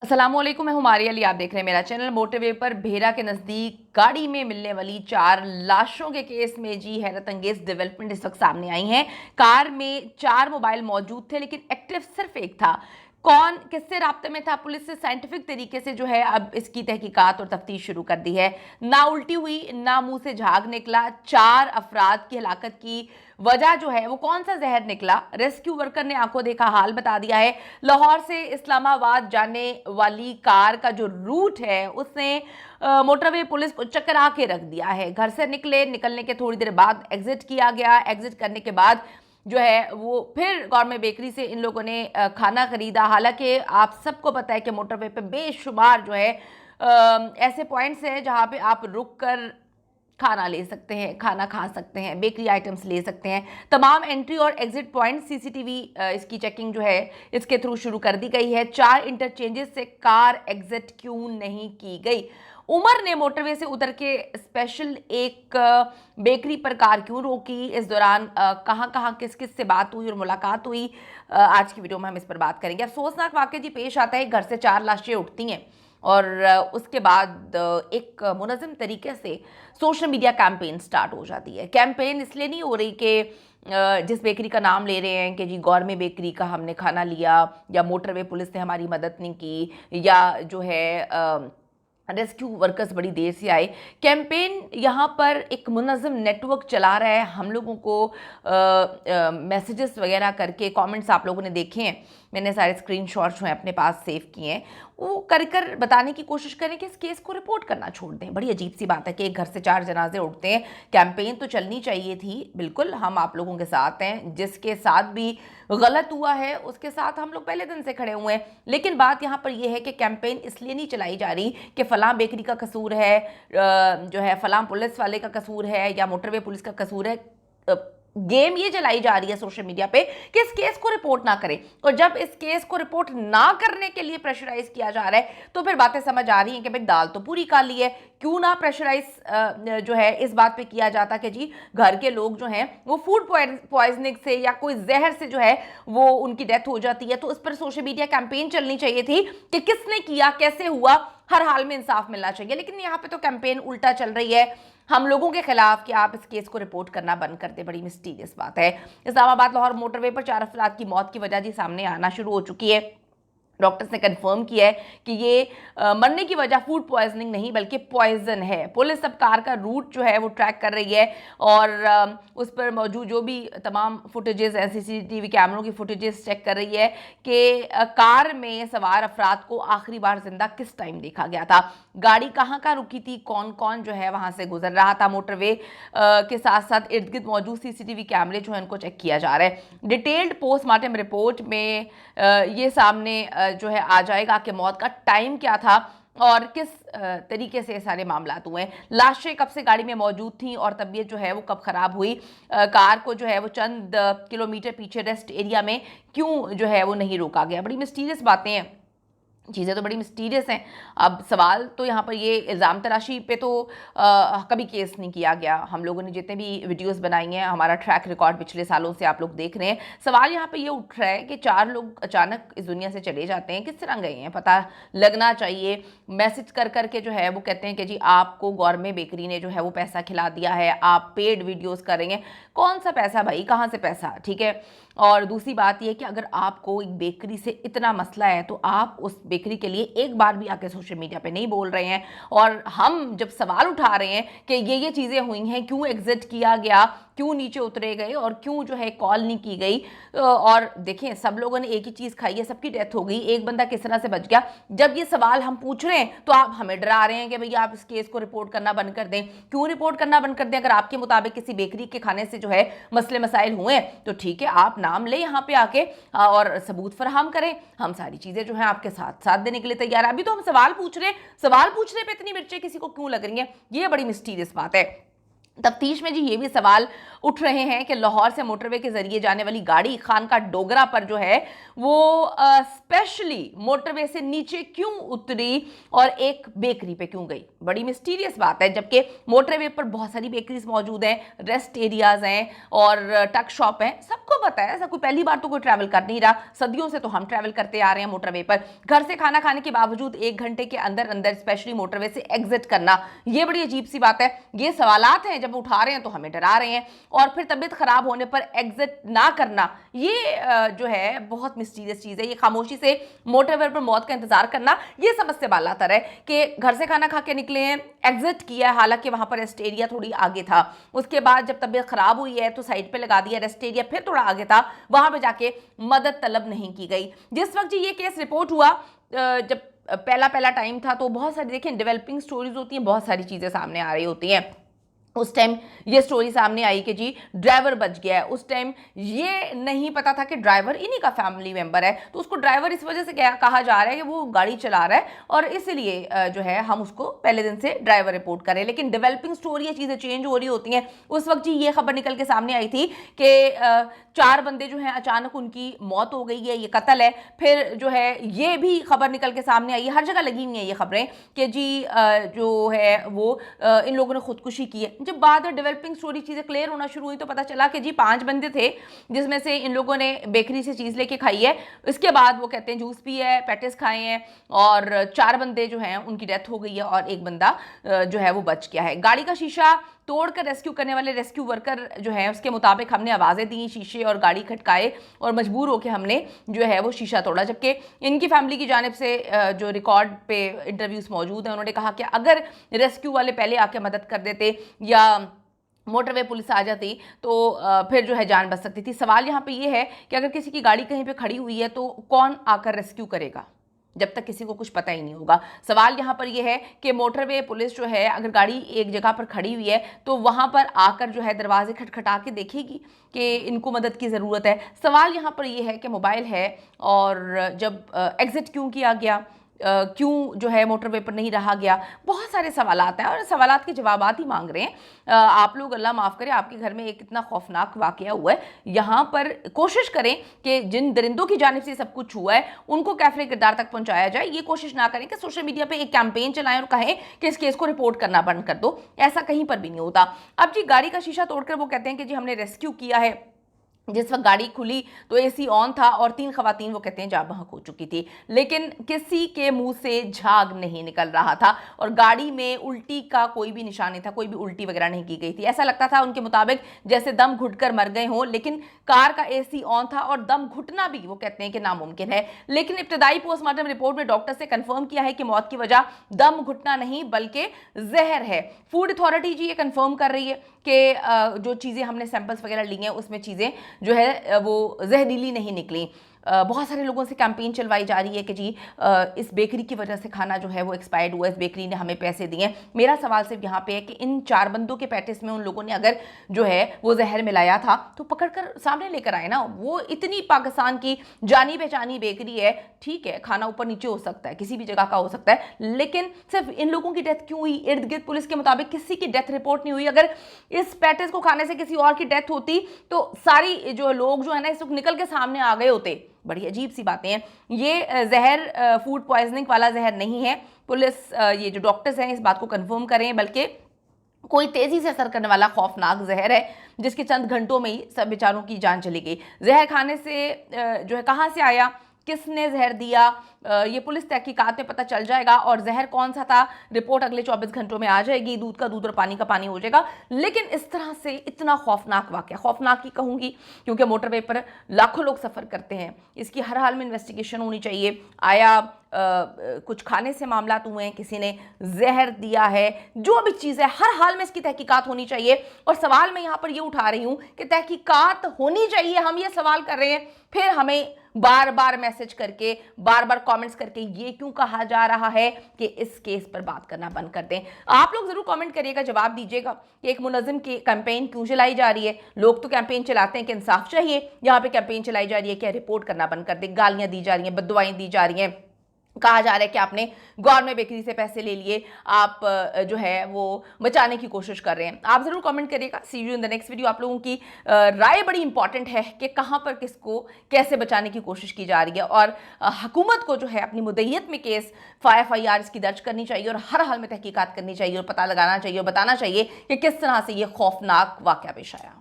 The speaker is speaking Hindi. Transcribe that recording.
अस्सलामुअलैकुम, मैं हुमारी अली। आप देख रहे हैं मेरा चैनल। मोटरवे पर भेरा के नज़दीक गाड़ी में मिलने वाली 4 लाशों के केस में जी हैरत अंगेज डेवलपमेंट इस वक्त सामने आई हैं। कार में 4 मोबाइल मौजूद थे, लेकिन एक्टिव सिर्फ एक था। कौन किससे राब्ते में था, पुलिस से साइंटिफिक तरीके से जो है अब इसकी तहकीकात और तफ्तीश शुरू कर दी है। ना उल्टी हुई ना मुंह से झाग निकला। 4 अफराद की हलाकत की वजह जो है वो कौन सा जहर निकला, रेस्क्यू वर्कर ने आंखों देखा हाल बता दिया है। लाहौर से इस्लामाबाद जाने वाली कार का जो रूट है उसने मोटरवे पुलिस को चकरा के रख दिया है। घर से निकलने के थोड़ी देर बाद एग्जिट किया गया। एग्जिट करने के बाद जो है वो फिर गौरमेंट बेकरी से इन लोगों ने खाना खरीदा। हालांकि आप सबको पता है कि मोटरवे पे बेशुमार जो है ऐसे पॉइंट्स हैं जहां पे आप रुक कर खाना ले सकते हैं, खाना खा सकते हैं, बेकरी आइटम्स ले सकते हैं। तमाम एंट्री और एग्जिट पॉइंट सीसीटीवी इसकी चेकिंग जो है इसके थ्रू शुरू कर दी गई है। 4 इंटरचेंजेस से कार एग्जिट क्यों नहीं की गई? उमर ने मोटरवे से उतर के स्पेशल एक बेकरी पर कार क्यों रोकी? इस दौरान कहां कहां किस किस से बात हुई और मुलाकात हुई? आज की वीडियो में हम इस पर बात करेंगे। अफसोसनाक वाकया जी पेश आता है, घर से 4 लाशें उठती हैं और उसके बाद एक मुनज़्ज़म तरीके से सोशल मीडिया कैंपेन स्टार्ट हो जाती है। कैंपेन इसलिए नहीं हो रही कि जिस बेकरी का नाम ले रहे हैं कि जी गौरमेंट बेकरी का हमने खाना लिया, या मोटरवे पुलिस ने हमारी मदद नहीं की, या जो है रेस्क्यू वर्कर्स बड़ी देर से आए। कैंपेन यहाँ पर एक मुनज़्ज़म नेटवर्क चला रहा है। हम लोगों को मैसेजेस वगैरह करके, कमेंट्स आप लोगों ने देखे हैं, मैंने सारे स्क्रीनशॉट्स जो हैं अपने पास सेव किए हैं, वो कर बताने की कोशिश करें कि इस केस को रिपोर्ट करना छोड़ दें। बड़ी अजीब सी बात है कि एक घर से 4 जनाजे उठते हैं। कैंपेन तो चलनी चाहिए थी, बिल्कुल हम आप लोगों के साथ हैं। जिसके साथ भी गलत हुआ है उसके साथ हम लोग पहले दिन से खड़े हुए हैं। लेकिन बात यहाँ पर यह है कि कैंपेन इसलिए नहीं चलाई जा रही कि फलां बेकरी का कसूर है, जो है फलां पुलिस वाले का कसूर है, या मोटरवे पुलिस का कसूर है। गेम ये चलाई जा रही है सोशल मीडिया पे कि इस केस को रिपोर्ट ना करें। और जब इस केस को रिपोर्ट ना करने के लिए प्रेशराइज किया जा रहा है तो फिर बातें समझ आ रही हैं कि भाई दाल तो पूरी काली है। क्यों ना प्रेशराइज जो है इस बात पे किया जाता कि जी घर के लोग जो हैं वो फूड पॉइजनिंग से या कोई जहर से जो है वो उनकी डेथ हो जाती है। तो इस पर सोशल मीडिया कैंपेन चलनी चाहिए थी कि किसने किया, कैसे हुआ, हर हाल में इंसाफ मिलना चाहिए। लेकिन यहाँ पे तो कैंपेन उल्टा चल रही है हम लोगों के खिलाफ कि आप इस केस को रिपोर्ट करना बंद कर दें। बड़ी मिस्टीरियस बात है। इस्लामाबाद लाहौर मोटरवे पर 4 अफराद की मौत की वजह जी सामने आना शुरू हो चुकी है। डॉक्टर्स ने कंफर्म किया है कि ये मरने की वजह फूड पॉइजनिंग नहीं बल्कि पॉइजन है। पुलिस अब कार का रूट जो है वो ट्रैक कर रही है और उस पर मौजूद जो भी तमाम फुटेजेस हैं, सीसीटीवी कैमरों की फुटेजेस चेक कर रही है कि कार में सवार अफराद को आखिरी बार जिंदा किस टाइम देखा गया था, गाड़ी कहाँ कहाँ रुकी थी, कौन कौन जो है वहाँ से गुजर रहा था। मोटरवे के साथ साथ इर्द गिर्द मौजूद सीसीटीवी कैमरे जो है उनको चेक किया जा रहा है। डिटेल्ड पोस्टमार्टम रिपोर्ट में ये सामने जो है आ जाएगा कि मौत का टाइम क्या था और किस तरीके से सारे मामला हुए हैं। लाशें कब से गाड़ी में मौजूद थी और तबीयत जो है वो कब खराब हुई, कार को जो है वो चंद किलोमीटर पीछे रेस्ट एरिया में क्यों जो है वो नहीं रोका गया। बड़ी मिस्टीरियस बातें हैं, चीज़ें तो बड़ी मिस्टीरियस हैं। अब सवाल तो यहाँ पर ये इल्ज़ाम तराशी पे तो कभी केस नहीं किया गया। हम लोगों ने जितने भी वीडियोस बनाई हैं, हमारा ट्रैक रिकॉर्ड पिछले सालों से आप लोग देख रहे हैं। सवाल यहाँ पे ये उठ रहा है कि 4 लोग अचानक इस दुनिया से चले जाते हैं, किस तरह गए हैं पता लगना चाहिए। मैसेज कर करके जो है वो कहते हैं कि जी आपको गौरमेंट बेकरी ने जो है वो पैसा खिला दिया है, आप पेड वीडियोज़ करेंगे। कौन सा पैसा भाई, कहाँ से पैसा? ठीक है। और दूसरी बात यह कि अगर आपको एक बेकरी से इतना मसला है तो आप उस बेकरी के लिए एक बार भी आके सोशल मीडिया पे नहीं बोल रहे हैं। और हम जब सवाल उठा रहे हैं कि ये चीज़ें हुई हैं, क्यों एग्जिट किया गया, क्यों नीचे उतरे गए और क्यों जो है कॉल नहीं की गई, और देखें सब लोगों ने एक ही चीज़ खाई है, सबकी डेथ हो गई, एक बंदा किस तरह से बच गया। जब ये सवाल हम पूछ रहे हैं तो आप हमें डरा रहे हैं कि भैया आप इस केस को रिपोर्ट करना बंद कर दें। क्यों रिपोर्ट करना बंद कर दें? अगर आपके मुताबिक किसी बेकरी के खाने से जो है मसले मसाइल हुए तो ठीक है, आप नाम ले यहाँ पे आके और सबूत फराहम करें। हम सारी चीज़ें जो है आपके साथ साथ देने के लिए तैयार है। अभी तो हम सवाल पूछ रहे हैं, सवाल पूछने पे इतनी मिर्चें किसी को क्यों लग रही हैं? ये बड़ी मिस्टीरियस बात है। तफ्तीश में जी ये भी सवाल उठ रहे हैं कि लाहौर से मोटरवे के जरिए जाने वाली गाड़ी खान का डोगरा पर जो है वो स्पेशली मोटरवे से नीचे क्यों उतरी और एक बेकरी पे क्यों गई। बड़ी मिस्टीरियस बात है, जबकि मोटरवे पर बहुत सारी बेकरीज मौजूद हैं, रेस्ट एरियाज हैं और टक शॉप हैं। सबको पता है, ऐसा कोई पहली बार तो कोई ट्रैवल कर नहीं रहा, सदियों से तो हम ट्रैवल करते आ रहे हैं मोटरवे पर। घर से खाना खाने के बावजूद 1 घंटे के अंदर अंदर स्पेशली मोटरवे से एग्जिट करना, ये बड़ी अजीब सी बात है। ये सवालात हैं, जब उठा रहे हैं तो हमें डरा रहे हैं, और फिर तबीयत खराब होने पर एग्जिट ना करना, ये जो है बहुत मिस्टीरियस चीज है। ये खामोशी से मोटरवे पर मौत का इंतजार करना, ये समझ से बालातर है कि घर से खाना खा के निकले हैं, एग्जिट किया है, हालांकि वहां पर रेस्ट एरिया थोड़ी आगे था। उसके बाद जब तबीयत खराब हुई है तो साइड पे लगा दिया, रेस्ट एरिया फिर थोड़ा आगे था, वहां पे जाके मदद तलब नहीं की गई। जिस वक्त ये केस रिपोर्ट हुआ, जब पहला टाइम था, तो बहुत सारी देखें डेवलपिंग स्टोरीज होती हैं, बहुत सारी चीजें सामने आ रही होती हैं। उस टाइम ये स्टोरी सामने आई कि जी ड्राइवर बच गया है। उस टाइम ये नहीं पता था कि ड्राइवर इन्हीं का फैमिली मेंबर है, तो उसको ड्राइवर इस वजह से कहा जा रहा है कि वो गाड़ी चला रहा है और इसलिए जो है हम उसको पहले दिन से ड्राइवर रिपोर्ट करें। लेकिन डेवलपिंग स्टोरी, ये चीज़ें चेंज हो रही होती हैं। उस वक्त जी ये खबर निकल के सामने आई थी कि 4 बंदे जो हैं अचानक उनकी मौत हो गई है, ये कत्ल है। फिर जो है ये भी खबर निकल के सामने आई है, हर जगह लगी हुई है ये खबरें कि जी जो है वो इन लोगों ने खुदकुशी की है। जब बाद में डेवलपिंग स्टोरी चीज़ें क्लियर होना शुरू हुई तो पता चला कि जी 5 बंदे थे, जिसमें से इन लोगों ने बेकरी से चीज़ लेके खाई है। इसके बाद वो कहते हैं जूस पी है, पैटिस खाए हैं, और 4 बंदे जो हैं उनकी डेथ हो गई है और एक बंदा जो है वो बच गया है। गाड़ी का शीशा तोड़कर रेस्क्यू करने वाले रेस्क्यू वर्कर जो है उसके मुताबिक हमने आवाज़ें दी, शीशे और गाड़ी खटकाए और मजबूर होकर हमने जो है वो शीशा तोड़ा। जबकि इनकी फैमिली की जानिब से जो रिकॉर्ड पे इंटरव्यूज़ मौजूद हैं, उन्होंने कहा कि अगर रेस्क्यू वाले पहले आके मदद कर देते या मोटरवे पुलिस आ जाती तो फिर जो है जान बच सकती थी। सवाल यहाँ पे ये है कि अगर किसी की गाड़ी कहीं पे खड़ी हुई है तो कौन आकर रेस्क्यू करेगा, जब तक किसी को कुछ पता ही नहीं होगा। सवाल यहाँ पर यह है कि मोटरवे पुलिस जो है अगर गाड़ी एक जगह पर खड़ी हुई है तो वहाँ पर आकर जो है दरवाजे खटखटा के देखेगी कि इनको मदद की ज़रूरत है। सवाल यहाँ पर यह है कि मोबाइल है और जब एग्ज़िट क्यों किया गया, क्यों जो है मोटरवे पर नहीं रहा गया, बहुत सारे सवालात हैं और सवालात के जवाबात ही मांग रहे हैं। आप लोग अल्लाह माफ़ करे, आपके घर में एक इतना खौफनाक वाक़या हुआ है, यहाँ पर कोशिश करें कि जिन दरिंदों की जानिब से सब कुछ हुआ है उनको कैफरे किरदार तक पहुँचाया जाए। ये कोशिश ना करें कि सोशल मीडिया पर एक कैंपेन चलाएं और कहें कि इस केस को रिपोर्ट करना बंद कर दो, ऐसा कहीं पर भी नहीं होता। अब जी गाड़ी का शीशा तोड़कर वो कहते हैं कि जी हमने रेस्क्यू किया है। जिस वक्त गाड़ी खुली तो एसी ऑन था और 3 खवातीन वो कहते हैं जाँ बहक हो चुकी थी, लेकिन किसी के मुंह से झाग नहीं निकल रहा था और गाड़ी में उल्टी का कोई भी निशान नहीं था, कोई भी उल्टी वगैरह नहीं की गई थी। ऐसा लगता था उनके मुताबिक जैसे दम घुटकर मर गए हों, लेकिन कार का एसी ऑन था और दम घुटना भी वो कहते हैं कि नामुमकिन है। लेकिन इब्तदाई पोस्टमार्टम रिपोर्ट में डॉक्टर से कंफर्म किया है कि मौत की वजह दम घुटना नहीं बल्कि जहर है। फूड अथॉरिटी जी ये कंफर्म कर रही है कि जो चीज़ें हमने सैंपल्स वगैरह ली हैं उसमें चीज़ें जो है वो जहरीली नहीं निकली। बहुत सारे लोगों से कैंपेन चलवाई जा रही है कि जी इस बेकरी की वजह से खाना जो है वो एक्सपायर्ड हुआ, इस बेकरी ने हमें पैसे दिए। मेरा सवाल सिर्फ यहाँ पे है कि इन 4 बंदों के पैटिस में उन लोगों ने अगर जो है वो जहर मिलाया था तो पकड़कर सामने लेकर आए ना। वो इतनी पाकिस्तान की जानी पहचानी बेकरी है, ठीक है खाना ऊपर नीचे हो सकता है, किसी भी जगह का हो सकता है, लेकिन सिर्फ इन लोगों की डेथ क्यों हुई? इर्द गिर्द पुलिस के मुताबिक किसी की डेथ रिपोर्ट नहीं हुई। अगर इस पैटिस को खाने से किसी और की डेथ होती तो सारी जो लोग जो है ना इस वक्त निकल के सामने आ गए होते। बड़ी अजीब सी बातें हैं। ये जहर फूड पॉइजनिंग वाला जहर नहीं है। पुलिस ये जो डॉक्टर्स हैं इस बात को कंफर्म करें, बल्कि कोई तेजी से असर करने वाला खौफनाक जहर है जिसके चंद घंटों में ही सब बेचारों की जान चली गई। जहर खाने से जो है कहाँ से आया, किसने जहर दिया, ये पुलिस तहकीकात में पता चल जाएगा और जहर कौन सा था रिपोर्ट अगले 24 घंटों में आ जाएगी। दूध का दूध और पानी का पानी हो जाएगा। लेकिन इस तरह से इतना खौफनाक वाक़या, खौफनाक ही कहूँगी क्योंकि मोटरवे पर लाखों लोग सफ़र करते हैं, इसकी हर हाल में इन्वेस्टिगेशन होनी चाहिए। आया कुछ खाने से मामला हुए हैं, किसी ने जहर दिया है, जो भी चीज़ है हर हाल में इसकी तहकीकात होनी चाहिए। और सवाल मैं यहाँ पर ये उठा रही हूँ कि तहकीकात होनी चाहिए, हम ये सवाल कर रहे हैं, फिर हमें बार बार मैसेज करके बार बार कमेंट्स करके ये क्यों कहा जा रहा है कि इस केस पर बात करना बंद कर दें। आप लोग जरूर कमेंट करिएगा, जवाब दीजिएगा कि एक मुनज़्ज़म की कैंपेन क्यों चलाई जा रही है। लोग तो कैंपेन चलाते हैं कि इंसाफ चाहिए, यहाँ पे कैंपेन चलाई जा रही है कि रिपोर्ट करना बंद कर दें। गालियां दी जा रही हैं, बददुआएं दी जा रही हैं, कहा जा रहा है कि आपने गौरमेंट बेकरी से पैसे ले लिए, आप जो है वो बचाने की कोशिश कर रहे हैं। आप जरूर कमेंट करिएगा। See you in the next video. आप लोगों की राय बड़ी इंपॉर्टेंट है कि कहां पर किसको कैसे बचाने की कोशिश की जा रही है, और हुकूमत को जो है अपनी मुद्दईयत में केस FIR इसकी दर्ज करनी चाहिए और हर हाल में तहकीकात करनी चाहिए और पता लगाना चाहिए और बताना चाहिए कि किस तरह से ये खौफनाक वाकया पेश आया।